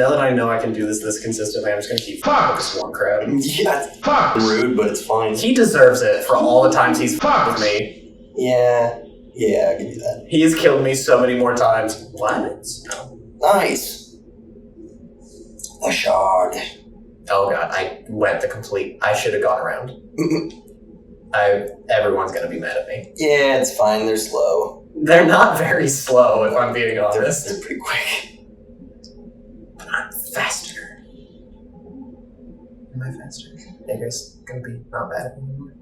Now that I know I can do this consistently, I'm just gonna keep fucking this one crab. Yeah, it's rude, but it's fine. He deserves it for all the times he's fucked with me. Yeah, I'll give you that. He has killed me so many more times. What? No. Nice. A shard. Oh god, I should have gone around. Everyone's gonna be mad at me. Yeah, it's fine, they're slow. They're not very slow, if I'm being honest. They're pretty quick. But I'm faster. Am I faster? I guess gonna be not bad at me anymore.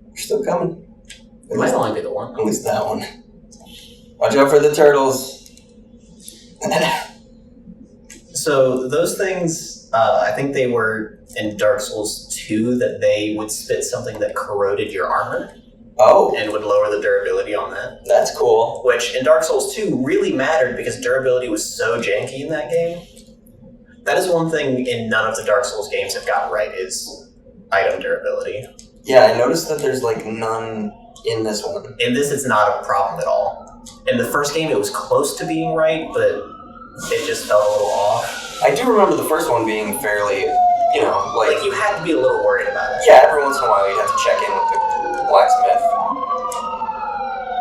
You're still coming. It might only be the one. At least that one. Watch out for the turtles. So those things, I think they were in Dark Souls 2 that they would spit something that corroded your armor. Oh. And would lower the durability on that. That's cool. Which in Dark Souls 2 really mattered because durability was so janky in that game. That is one thing in none of the Dark Souls games have gotten right is item durability. Yeah, I noticed that there's like none in this one. In this, it's not a problem at all. In the first game, it was close to being right, but it just felt a little off. I do remember the first one being fairly, like you had to be a little worried about it. Yeah, every once in a while you'd have to check in with the blacksmith.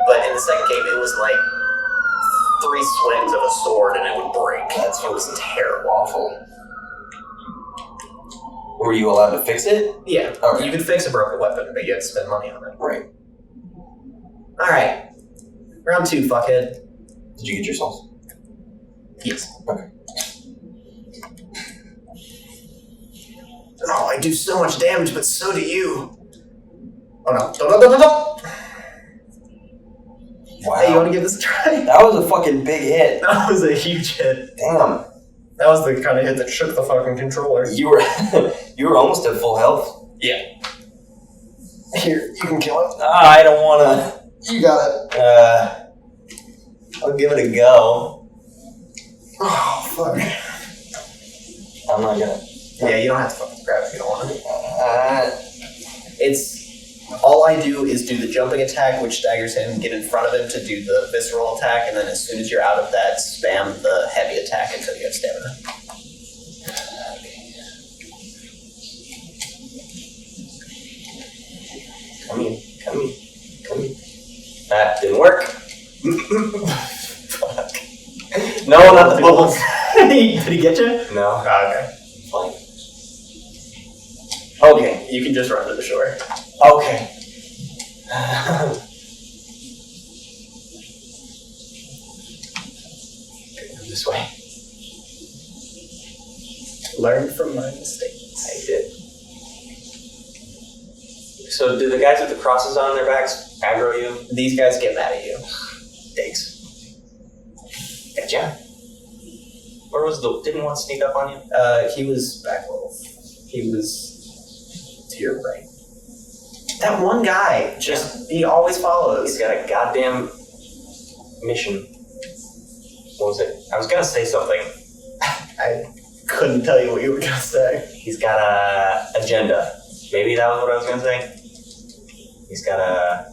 But in the second game, it was like 3 swings of a sword and it would break. It was terrible. Awful. Were you allowed to fix it? Yeah. Okay. You could fix a broken weapon, but you had to spend money on it. Right. Alright. Round 2, fuckhead. Did you get your souls? Yes. Okay. Oh, I do so much damage, but so do you. Oh no. Don't. Wow. Hey, you want to give this a try? That was a fucking big hit. That was a huge hit. Damn. That was the kind of hit that shook the fucking controller. You were almost at full health. Yeah. Here, you can kill it. I don't wanna. You got it. I'll give it a go. Oh, fuck. I'm not gonna. Yeah, you don't have to fucking grab it if you don't want to. It's... All I do is do the jumping attack, which staggers him, get in front of him to do the visceral attack, and then as soon as you're out of that, spam the heavy attack until you have stamina. Come in. That didn't work. Fuck. No, not the bubbles. Did he get you? No. Oh, okay. Fine. Okay, you can just run to the shore. Okay. This way. Learn from my mistakes. I did. So, do the guys with the crosses on their backs aggro you? These guys get mad at you. Thanks. Gotcha. Where was didn't one sneak up on you? He was back level. He was to your right. That one guy, he always follows. He's got a goddamn mission. What was it? I was gonna say something. I couldn't tell you what you were gonna say. He's got a agenda. Maybe that was what I was gonna say. He's got a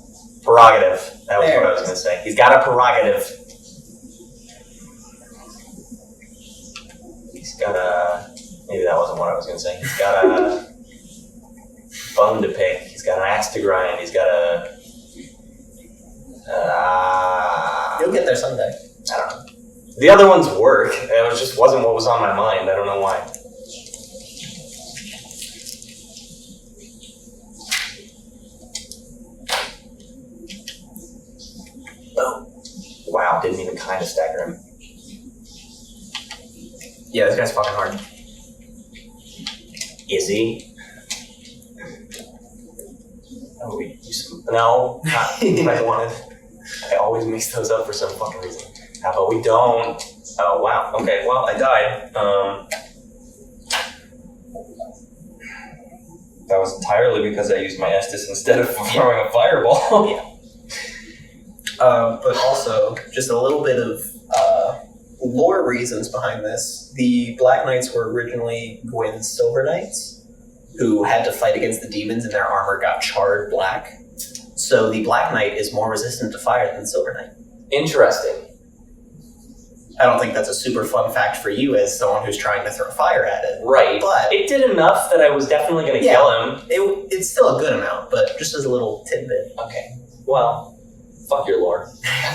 prerogative. That was what I was gonna say. He's got a prerogative. He's got a... Maybe that wasn't what I was gonna say. He's got a bone to pick. He's got an axe to grind. He's got a... You'll get there someday. I don't know. The other ones work. It just wasn't what was on my mind. I don't know why. Oh. Wow, didn't even kind of stagger him. Yeah, this guy's fucking hard. Is he? Oh, we use some... No, not what I wanted. I always mix those up for some fucking reason. How about we don't? Oh, wow. Okay, well, I died. That was entirely because I used my Estus instead of throwing a fireball. Yeah. But also, just a little bit of lore reasons behind this. The Black Knights were originally Gwyn's Silver Knights, who had to fight against the demons and their armor got charred black. So the Black Knight is more resistant to fire than the Silver Knight. Interesting. I don't think that's a super fun fact for you as someone who's trying to throw fire at it. Right. But it did enough that I was definitely going to kill him. It's still a good amount, but just as a little tidbit. Okay. Well, fuck your lore.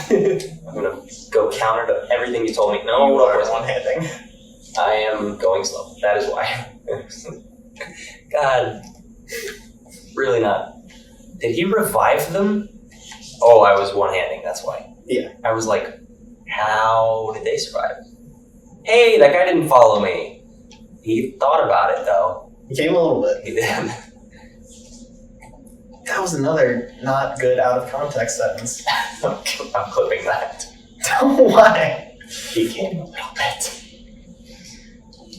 I'm going to go counter to everything you told me. No, You are one-handing. I am going slow. That is why. God. Really not. Did he revive them? Oh, I was one-handing, that's why. Yeah. I was like, how did they survive? Hey, that guy didn't follow me. He thought about it, though. He came a little bit. He did. That was another not good out-of-context sentence. I'm clipping that. Why? He came a little bit.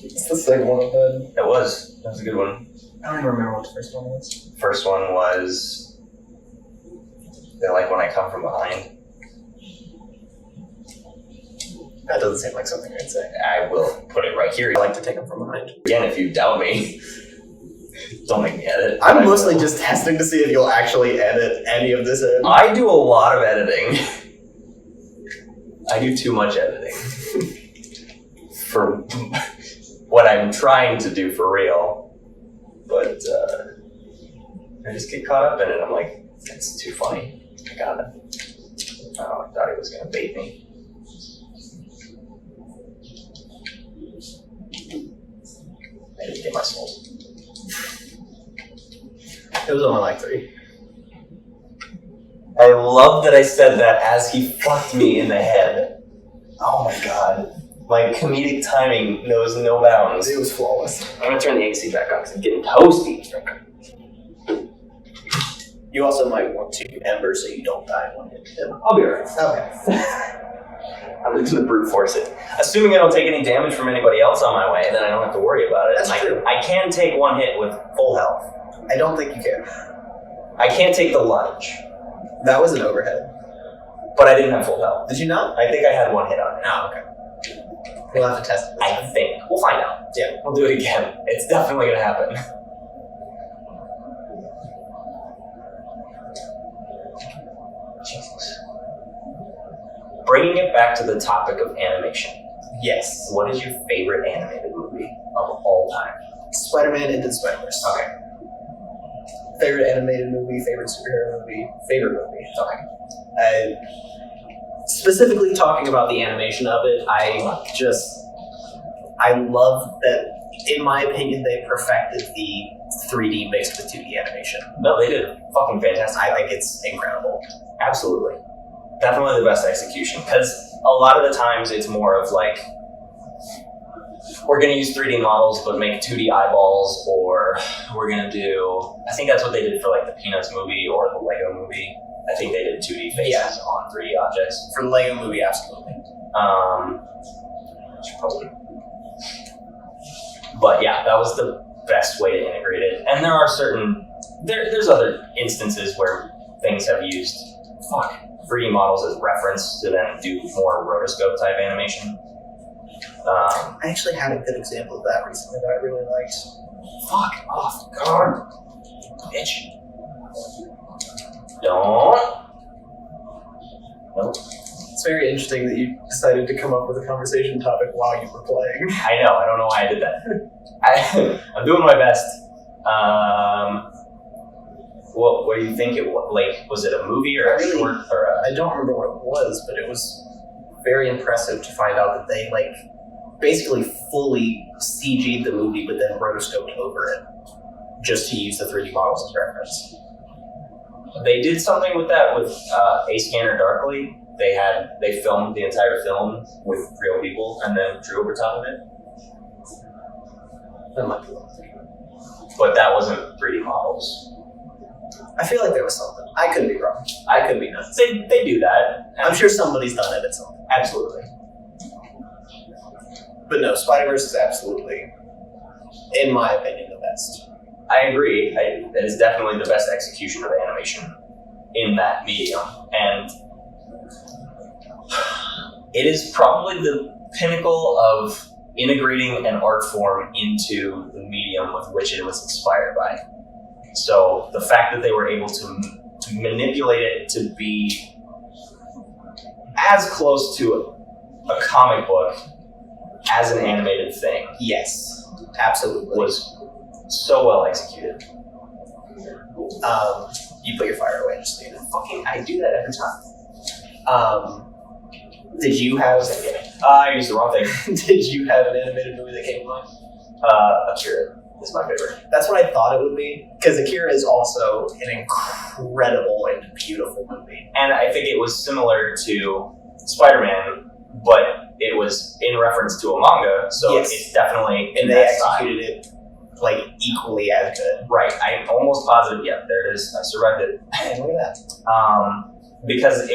It's the second one I've had. That was a good one. I don't even remember what the first one was. First one was, they like when I come from behind. That doesn't seem like something I'd say. I will put it right here. I like to take them from behind. Again, if you doubt me, don't make me edit. I'm mostly just testing to see if you'll actually edit any of this in. I do a lot of editing. I do too much editing. For what I'm trying to do for real. But I just get caught up in it. I'm like, it's too funny. I got it. Oh, I thought he was going to bait me. I didn't get my soul. It was only like 3. I love that I said that as he fucked me in the head. Oh my god. My comedic timing knows no bounds. It was flawless. I'm gonna turn the AC back on because I'm getting toasty. You also might want to ember so you don't die when you hit him. I'll be alright. Okay. I'm just gonna brute force it. Assuming I don't take any damage from anybody else on my way, then I don't have to worry about it. That's true. I can take one hit with full health. I don't think you can. I can't take the lunge, That was an overhead. but I didn't have full health. Did you not? I think I had one hit on it. Oh, okay. We'll have to test it. I think. We'll find out. Yeah. We'll do it again. It's definitely gonna happen. Jesus. Bringing it back to the topic of animation. Yes. What is your favorite animated movie of all time? Spider-Man Into the Spider-Verse. Okay. Favorite animated movie, favorite superhero movie, favorite movie. Okay. Specifically talking about the animation of it, I love that, in my opinion, they perfected the 3D mixed with 2D animation. No, they did fucking fantastic. I think it's incredible. Absolutely. Definitely the best execution. Because a lot of the times it's more of like, we're going to use 3D models but make 2D eyeballs, or we're going to do, I think that's what they did for like the Peanuts movie or the Lego movie. I think they did 2D faces on 3D objects. For the Lego movie, absolutely. Probably. But yeah, that was the best way to integrate it. And there are there's other instances where things have used 3D models as reference to then do more rotoscope type animation. I actually had a good example of that recently that I really liked. Fuck off, God. Bitch. Don't. Nope. It's very interesting that you decided to come up with a conversation topic while you were playing. I know, I don't know why I did that. I'm doing my best. What do you think it was? Like, was it a movie or a short? I don't remember what it was, but it was very impressive to find out that they basically fully CG'd the movie but then rotoscoped over it just to use the 3D models as reference. They did something with that with A Scanner Darkly. They filmed the entire film with real people and then drew over top of it. That might be what I'm thinking. But that wasn't 3D models. I feel like there was something. I could be wrong. I could be nuts. They do that. I'm sure somebody's done it at some point. Absolutely. But no, Spider-Verse is absolutely, in my opinion, the best. I agree. That is definitely the best execution of animation in that medium. And it is probably the pinnacle of integrating an art form into the medium with which it was inspired by. So the fact that they were able to manipulate it to be as close to a comic book as an animated thing Yes, absolutely. was so well executed. You put your fire away, just so you know. I do that every time. Did you have? I used the wrong thing. Did you have an animated movie that came to mind? Akira is my favorite. That's what I thought it would be, because Akira is also an incredible and beautiful movie. And I think it was similar to Spider-Man, but it was in reference to a manga, so Yes. it's definitely in And they that style. executed it like equally as good. Right, I'm almost positive. Yeah, there it is. I survived it. And look at that. Because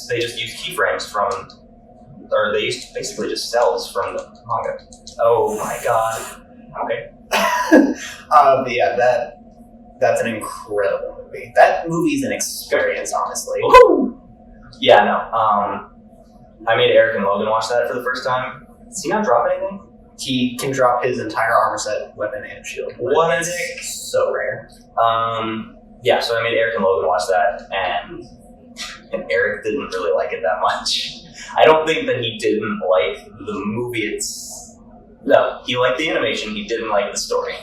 they just used keyframes from, or they used basically just cells from the manga. Oh my god. Okay. But yeah, that's an incredible movie. That movie's an experience, honestly. Woo! Yeah, no. I made Eric and Logan watch that for the first time. Does he not drop anything? He can drop his entire armor set, weapon, and shield. What a It's dick. so rare. Yeah, so I made Eric and Logan watch that, and Eric didn't really like it that much. I don't think that he didn't like the movie. No, he liked the animation, he didn't like the story.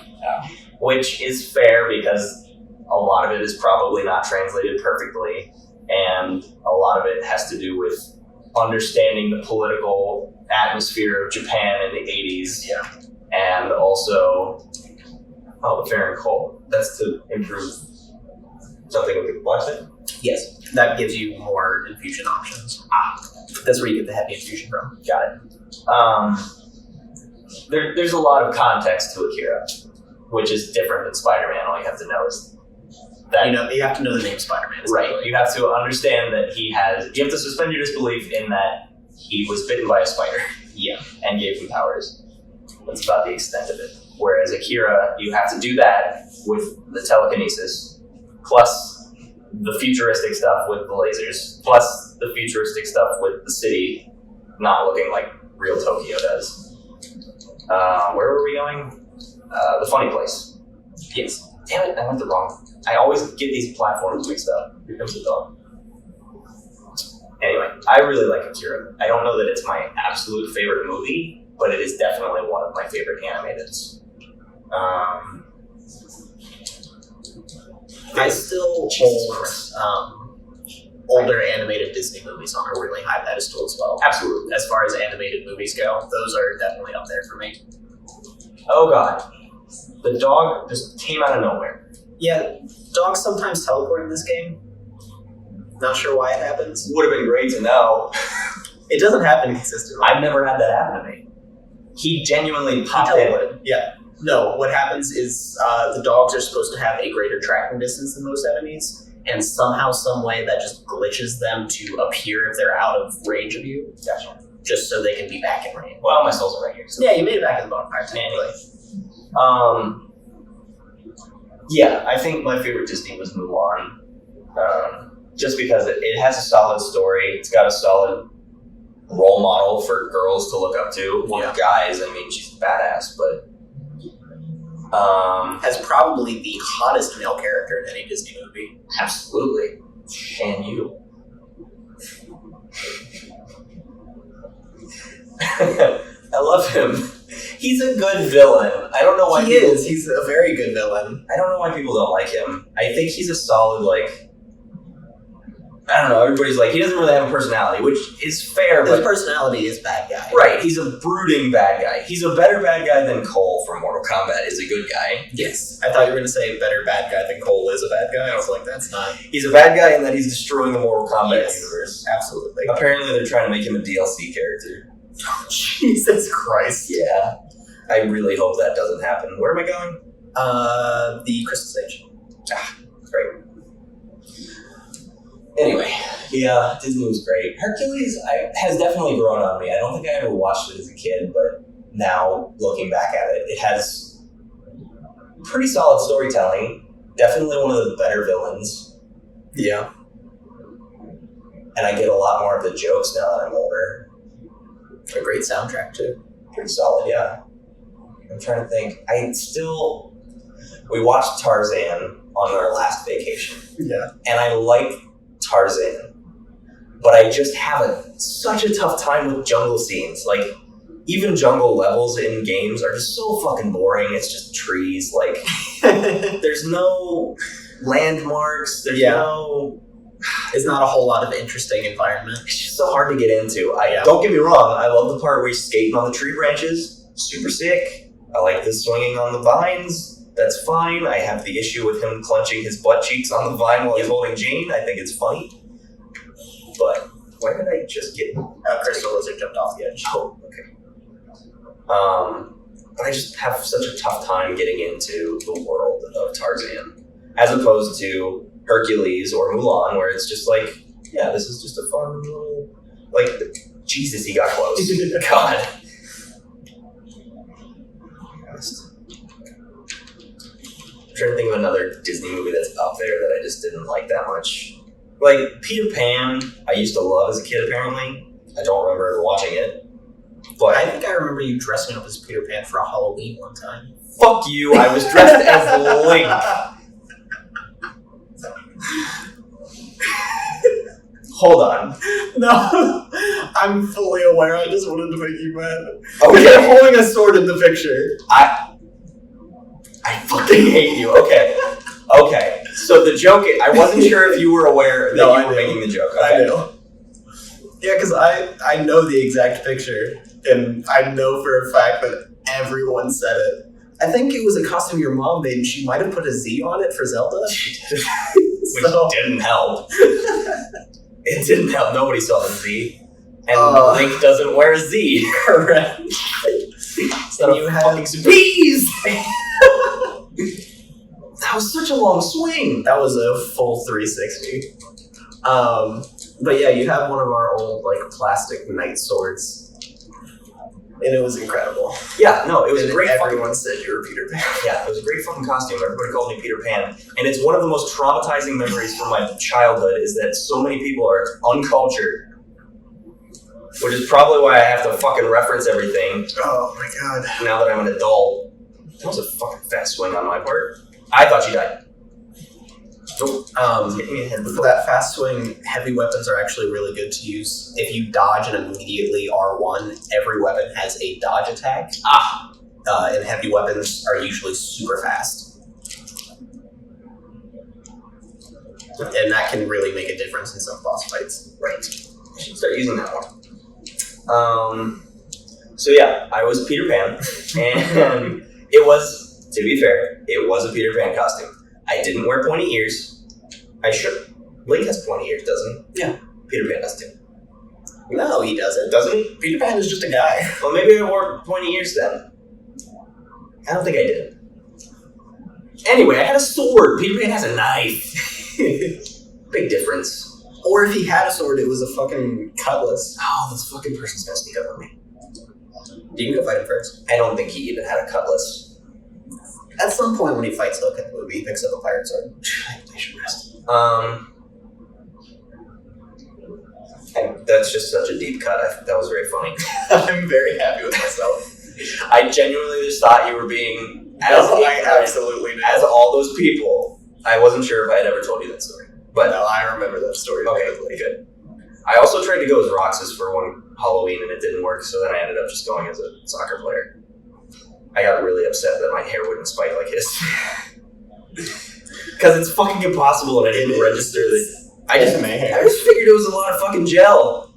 Which is fair because a lot of it is probably not translated perfectly, and a lot of it has to do with understanding the political atmosphere of Japan in the 80s. Yeah. And also, the fair and cold. That's to improve something with the complexion. Yes, that gives you more infusion options. That's where you get the heavy infusion from. Got it. There's a lot of context to Akira, which is different than Spider-Man. All you have to know is that You have to know the name Spider-Man. right. You have to understand that you have to suspend your disbelief in that he was bitten by a spider. Yeah. And gave him powers. That's about the extent of it. Whereas Akira, you have to do that with the telekinesis, plus the futuristic stuff with the lasers, plus the futuristic stuff with the city not looking like real Tokyo does. Where were we going? The funny place. Yes. Damn it, I went the wrong. I always get these platforms mixed up. Here comes the dog. Anyway, I really like Akira. I don't know that it's my absolute favorite movie, but it is definitely one of my favorite animateds. I still hold older animated Disney movies on a really high pedestal as well. Absolutely. As far as animated movies go, those are definitely up there for me. Oh god. The dog just came out of nowhere. Yeah, dogs sometimes teleport in this game. Not sure why it happens. Would have been great to know. It doesn't happen consistently. I've never had that happen to me. He genuinely popped in. Teleported. Yeah. No, what happens is the dogs are supposed to have a greater tracking distance than most enemies, and somehow, some way, that just glitches them to appear if they're out of range of you. Gotcha. Just so they can be back in range. Well, my soul's right here. So. Yeah, you made it back in the bonfire, technically. Yeah, I think my favorite Disney was Mulan. Just because it has a solid story. It's got a solid role model for girls to look up to. Well, guys, I mean, she's badass, but... Has probably the hottest male character in any Disney movie. Absolutely. And you. I love him. He's a good villain. I don't know why He is. He's a very good villain. I don't know why people don't like him. I think he's a solid, I don't know, everybody's like, he doesn't really have a personality, which is fair, His but... personality is bad guy. Right, he's a brooding bad guy. He's a better bad guy than Cole from Mortal Kombat is a good guy. Yes. I thought you were going to say better bad guy than Cole is a bad guy. I was like, that's not... He's a bad guy in that he's destroying the Mortal Kombat universe. Absolutely. Apparently they're trying to make him a DLC character. Jesus Christ. Yeah. I really hope that doesn't happen. Where am I going? The Crystal Stage. Great. Anyway, yeah, Disney was great. Hercules has definitely grown on me. I don't think I ever watched it as a kid, but now, looking back at it, it has pretty solid storytelling. Definitely one of the better villains. Yeah. And I get a lot more of the jokes now that I'm older. A great soundtrack, too. Pretty solid, yeah. I'm trying to think. We watched Tarzan on our last vacation. Yeah. And I like Tarzan, but I just have such a tough time with jungle scenes. Like, even jungle levels in games are just so fucking boring. It's just trees. Like, there's no landmarks. There's no... It's not a whole lot of interesting environment. It's just so hard to get into. Don't get me wrong. I love the part where he's skating on the tree branches. Super sick. I like the swinging on the vines. That's fine. I have the issue with him clenching his butt cheeks on the vine while he's holding Jane. I think it's funny. But where did I just get... Crystal Lizard jumped off the edge. Oh, okay. But I just have such a tough time getting into the world of Tarzan, as opposed to Hercules or Mulan, where it's just like, yeah, this is just a fun little, like, Jesus, he got close. God. I'm trying to think of another Disney movie that's up there that I just didn't like that much. Like, Peter Pan, I used to love as a kid, apparently. I don't remember ever watching it. But I think I remember you dressing up as Peter Pan for a Halloween one time. Fuck you, I was dressed as Link. Hold on. No, I'm fully aware. I just wanted to make you mad. Okay. You're holding a sword in the picture. I fucking hate you. Okay. So the joke, I wasn't sure if you were aware that you were making the joke. Okay. I know. Yeah, because I know the exact picture, and I know for a fact that everyone said it. I think it was a costume your mom made, and she might have put a Z on it for Zelda. Which didn't help. It didn't help. Nobody saw the Z. And Link doesn't wear a Z. Correct. So you had bees! That was such a long swing. That was a full 360. But yeah, you have one of our old like plastic knight swords. And it was incredible. Yeah, no, it was a great everyone said you were Peter Pan. Yeah, it was a great fucking costume. Everybody called me Peter Pan. And it's one of the most traumatizing memories from my childhood is that so many people are uncultured. Which is probably why I have to fucking reference everything. Oh my god. Now that I'm an adult. That was a fucking fast swing on my part. I thought you died. For that fast swing, heavy weapons are actually really good to use. If you dodge and immediately R1, every weapon has a dodge attack. And heavy weapons are usually super fast. And that can really make a difference in some boss fights. Right. I should start using that one. So yeah, I was Peter Pan. And it was, to be fair, it was a Peter Pan costume. I didn't wear pointy ears. I should. Link has pointy ears, doesn't he? Yeah. Peter Pan does too. No, he doesn't. Doesn't he? Peter Pan is just a guy. Well, maybe I wore pointy ears then. I don't think I did. Anyway, I had a sword. Peter Pan has a knife. Big difference. Or if he had a sword, it was a fucking cutlass. Oh, this fucking person's gonna sneak up on me. You can go fight him first. I don't think he even had a cutlass. At some point when he fights Hook in the movie, he picks up a pirate sword. I should rest. And that's just such a deep cut. That was very funny. I'm very happy with myself. I genuinely just thought you were being I absolutely did. As all those people. I wasn't sure if I had ever told you that story. But no, I remember that story. Okay, good. I also tried to go as Roxas for one Halloween and it didn't work, so then I ended up just going as a soccer player. I got really upset that my hair wouldn't spike like his. Because it's fucking impossible and I didn't register that. I just figured it was a lot of fucking gel.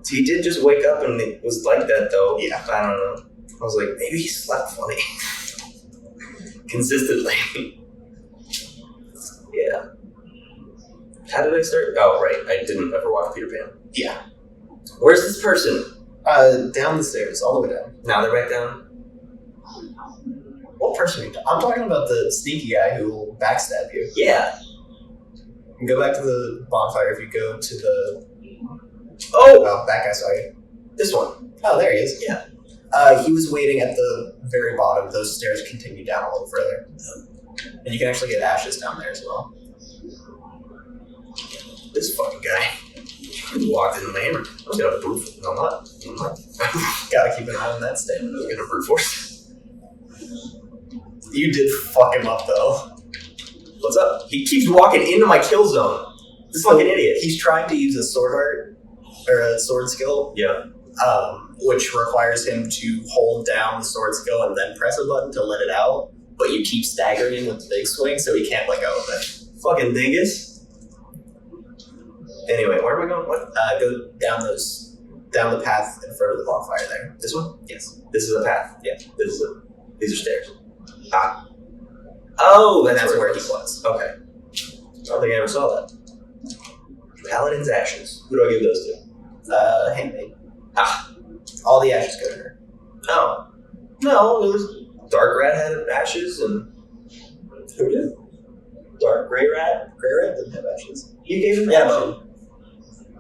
He did just wake up and it was like that though. Yeah. I don't know. I was like, maybe he slept funny. Consistently. Yeah. How did I start? Oh, right. I didn't ever watch Peter Pan. Yeah. Where's this person? Down the stairs, all the way down. Now they're back down? What person are you I'm talking about the sneaky guy who will backstab you. Yeah. And go back to the bonfire if you go to the... Oh, that guy saw you. This one. Oh, there he is. Yeah. He was waiting at the very bottom. Those stairs continue down a little further. And you can actually get ashes down there as well. This fucking guy. He walked in the name. I was gonna brute force. No, I'm not. Gotta keep an eye on that stamina. I was gonna brute force. You did fuck him up though. What's up? He keeps walking into my kill zone. This fucking idiot. He's trying to use a sword art, or a sword skill. Yeah. Which requires him to hold down the sword skill and then press a button to let it out. But you keep staggering with the big swing, so he can't let go of it. Fucking dingus. Anyway, where are we going? What? Go down the path in front of the bonfire there. This one? Yes. This is a path. Yeah. These are stairs. Ah. Oh, And that's where he was. was. Okay. I don't think I ever saw that. Paladin's Ashes. Who do I give those to? Handmaid. Ah. All the ashes go to her. Oh. No, it was Dark Rat had ashes and Who did? Dark Grey Rat. Grey Rat didn't have ashes. You gave him Yeah, ashes.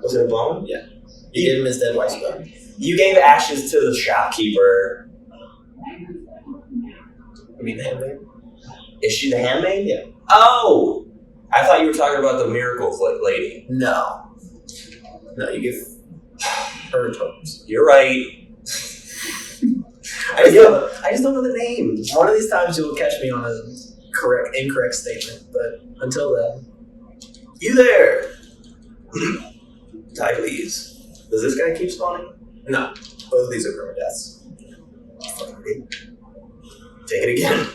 Was it a bone? Yeah. You gave him his dead wife's bone. You gave ashes to the shopkeeper. You mean the handmaid? Is she the handmaid? Yeah. Oh! I thought you were talking about the miracle lady. No. No, you give her tokens. You're right. I just don't know the name. One of these times you will catch me on a incorrect statement, but until then. You there! Die, please. Does this guy keep spawning? No. Both of these are permadeaths. Take it again.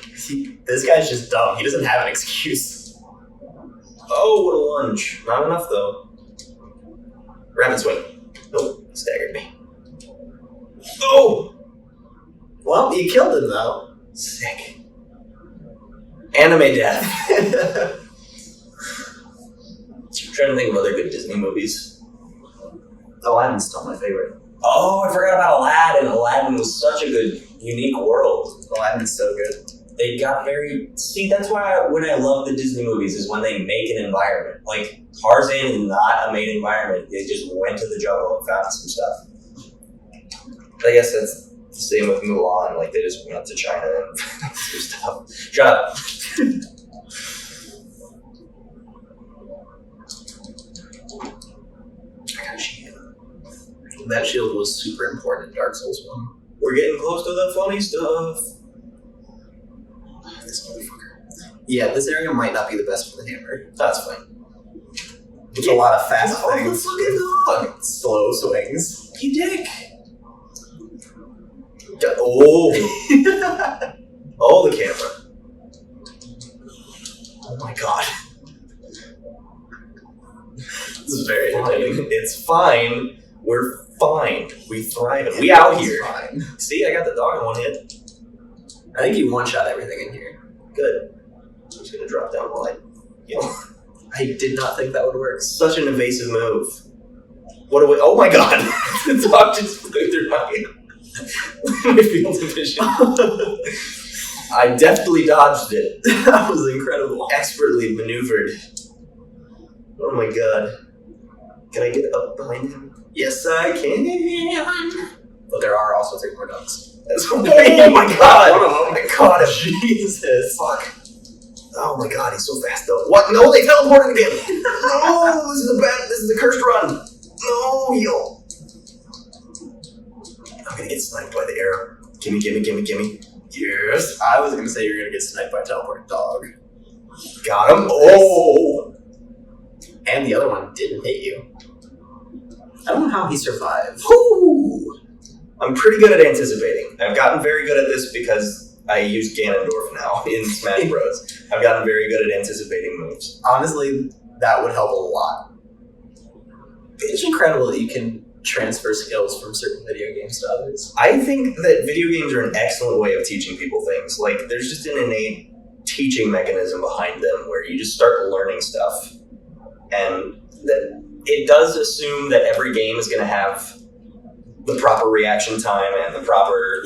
This guy's just dumb. He doesn't have an excuse. Oh, what a lunge. Not enough, though. Rapid swing. Nope. Staggered me. Oh! Well, you killed him, though. Sick. Anime death. Trying to think of other good Disney movies. Aladdin's still my favorite. Oh, I forgot about Aladdin. Aladdin was such a good, unique world. Aladdin's so good. They got very... See, that's why when I love the Disney movies is when they make an environment. Like, Tarzan is not a made environment. They just went to the jungle and found some stuff. But I guess that's the same with Mulan. Like, they just went up to China and found some stuff. Shut up. I got a shield. That shield was super important in Dark Souls 1. We're getting close to the funny stuff. This motherfucker. Yeah, this area might not be the best for the hammer. That's fine. There's a lot of fast Oh, things. the fucking dog. Slow swings. You dick. Oh. Oh, the camera. Oh my god. This is very entertaining. It's fine. We're fine. We thrive. We out It's here. fine. See, I got the dog in one hit. I think you one-shot everything in here. Good. I'm just gonna drop down while I did not think that would work. Such an evasive move. What do we? Oh my god! The dog just flew through my field of vision. I deftly dodged it. That was incredible. Expertly maneuvered. Oh my god. Can I get up behind him? Yes, I can. But there are also 3 more ducks. That's oh my god! Oh my god, Jesus. Fuck. Oh my god, he's so fast though. What? No, they teleported again! No, this is a cursed run! No, heal! I'm gonna get sniped by the arrow. Gimme. Yes. I was gonna say you're gonna get sniped by a teleporting dog. Got him. Oh! And the other one didn't hit you. I don't know how he survived. Whew. I'm pretty good at anticipating. I've gotten very good at this because I use Ganondorf now in Smash Bros. I've gotten very good at anticipating moves. Honestly, that would help a lot. It's incredible that you can transfer skills from certain video games to others. I think that video games are an excellent way of teaching people things. Like, there's just an innate teaching mechanism behind them where you just start learning stuff. And that it does assume that every game is going to have the proper reaction time and the proper,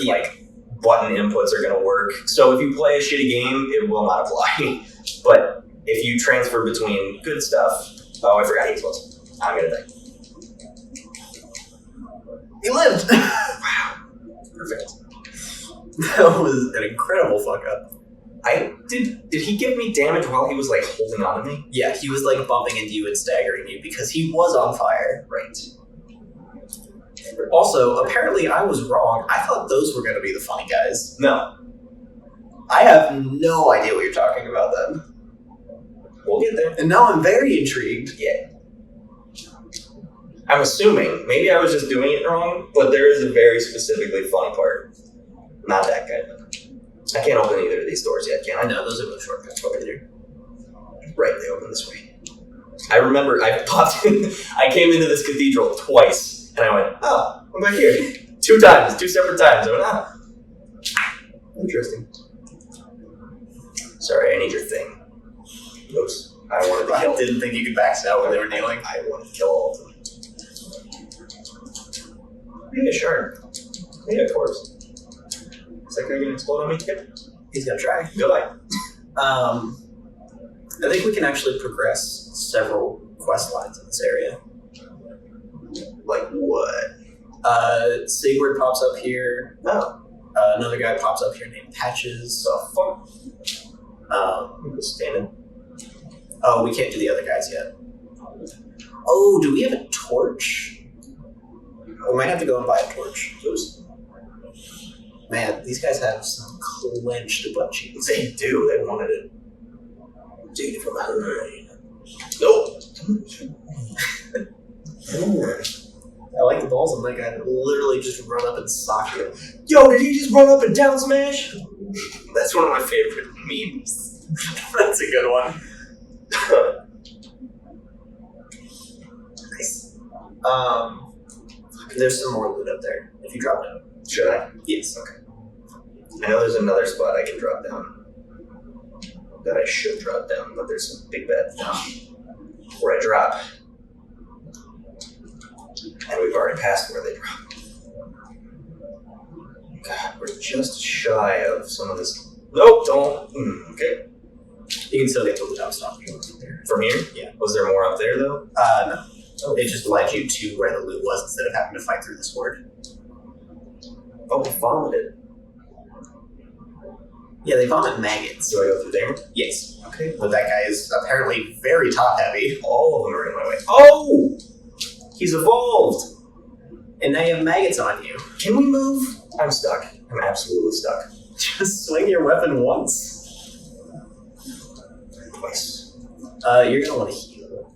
button inputs are going to work. So if you play a shitty game, it will not apply. But if you transfer between good stuff... Oh, I forgot he explodes. I'm going to die. He lived! Wow. Perfect. That was an incredible fuck up. Did he give me damage while he was, holding on to me? Yeah, he was, bumping into you and staggering you because he was on fire. Right. Also, apparently I was wrong. I thought those were going to be the funny guys. No. I have no idea what you're talking about then. We'll get there. And now I'm very intrigued. Yeah. I'm assuming. Maybe I was just doing it wrong, but there is a very specifically funny part. Not that guy. I can't open either of these doors yet, can I? No, those are the shortcuts over there. Right, they open this way. I remember I popped in, I came into this cathedral twice, and I went, oh, I'm back here. 2 times, 2 separate times. I went, ah. Interesting. Sorry, I need your thing. Oops. I wanted to kill. I didn't think you could back out when they were kneeling. I wanted to kill all of them. Maybe a shard. Maybe a corpse. Is that guy gonna explode on me? Yep. He's gonna try. Goodbye. I think we can actually progress several quest lines in this area. Like what? Sigurd pops up here. Oh. Another guy pops up here named Patches. The fuck? Um, I'm just standing. oh, we can't do the other guys yet. Oh, do we have a torch? We might have to go and buy a torch. Oops. Man, these guys have some clenched butt cheeks. They do. They wanted it. Take it from behind. Nope. I like the balls on that guy that literally just run up and sock you. Yo, did he just run up and down smash? That's one of my favorite memes. That's a good one. Nice. There's some more loot up there. If you drop down. Should I? Yes. Okay. I know there's another spot I can drop down. That I should drop down, but there's some big bad stuff where I drop. And we've already passed where they drop. God, we're just shy of some of this. Nope, don't. Okay. You can still get the loot out stop there. From here? Yeah. Was there more up there, though? No. It just led you to where the loot was instead of having to fight through the sword. Oh, we followed it. Yeah, they vomit maggots. Do I go through there? Yes. Okay. But that guy is apparently very top heavy. All of them are in my way. Oh! He's evolved! And now you have maggots on you. Can we move? I'm stuck. I'm absolutely stuck. Just swing your weapon once. Twice. You're gonna want to heal.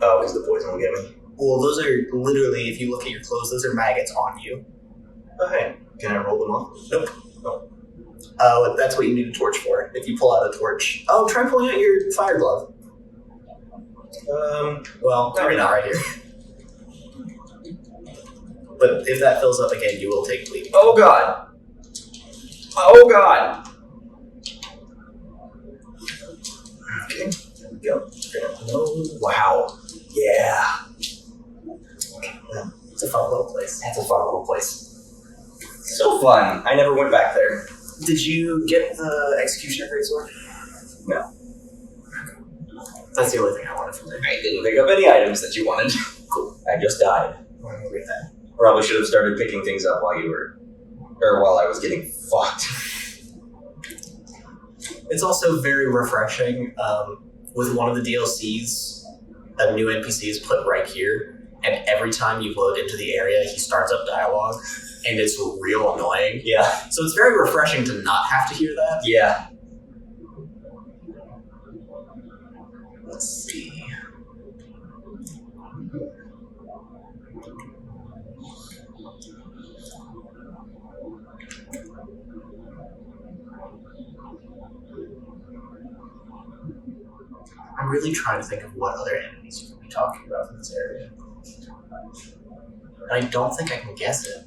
Oh, because the poison will get me. Well, those are literally, if you look at your clothes, those are maggots on you. Oh, hey. Can I roll them off? Nope. That's what you need a torch for. If you pull out a torch. Oh, try pulling out your fire glove. Well, maybe not right here. But if that fills up again, you will take bleeding. Oh, God. Oh, God. Okay. There we go. Oh, wow. Yeah. It's a fun little place. That's a fun little place. So fun. I never went back there. Did you get the Executioner Greatsword? No. That's the only thing I wanted from there. I didn't pick up any items that you wanted. Cool. I just died. I'm gonna get that. Probably should have started picking things up while you were, or while I was getting fucked. It's also very refreshing. With one of the DLCs, a new NPC is put right here, and every time you load into the area, he starts up dialogue, and it's real annoying. Yeah. So it's very refreshing to not have to hear that. Yeah. Let's see. I'm really trying to think of what other enemies you could be talking about in this area. I don't think I can guess it.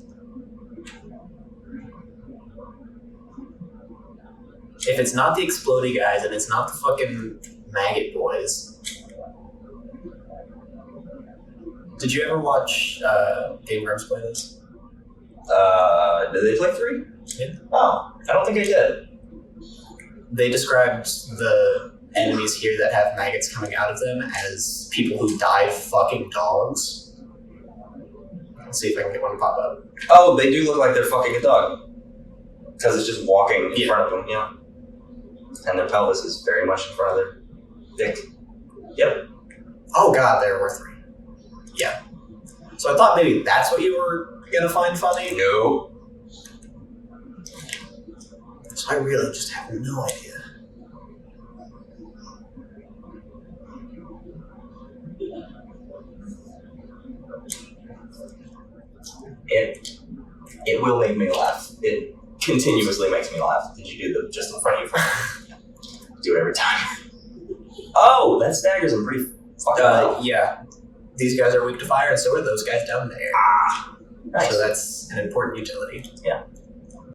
If it's not the explodey guys and it's not the fucking maggot boys. Did you ever watch Game Grumps play this? Did they play 3? Yeah. Oh, I don't think I did. They described the enemies here that have maggots coming out of them as people who dive fucking dogs. Let's see if I can get one to pop up. Oh, they do look like they're fucking a dog. Because it's just walking in front of them, yeah. And their pelvis is very much in front of their dick. Yep. Oh god, there were 3. Yeah. So I thought maybe that's what you were gonna find funny. No. So I really just have no idea. It will make me laugh. It continuously makes me laugh. Did you do the just in front of you? Do it every time. Oh, that staggers him pretty fucking well. Yeah. These guys are weak to fire, and so are those guys down there. Nice. So that's an important utility. Yeah.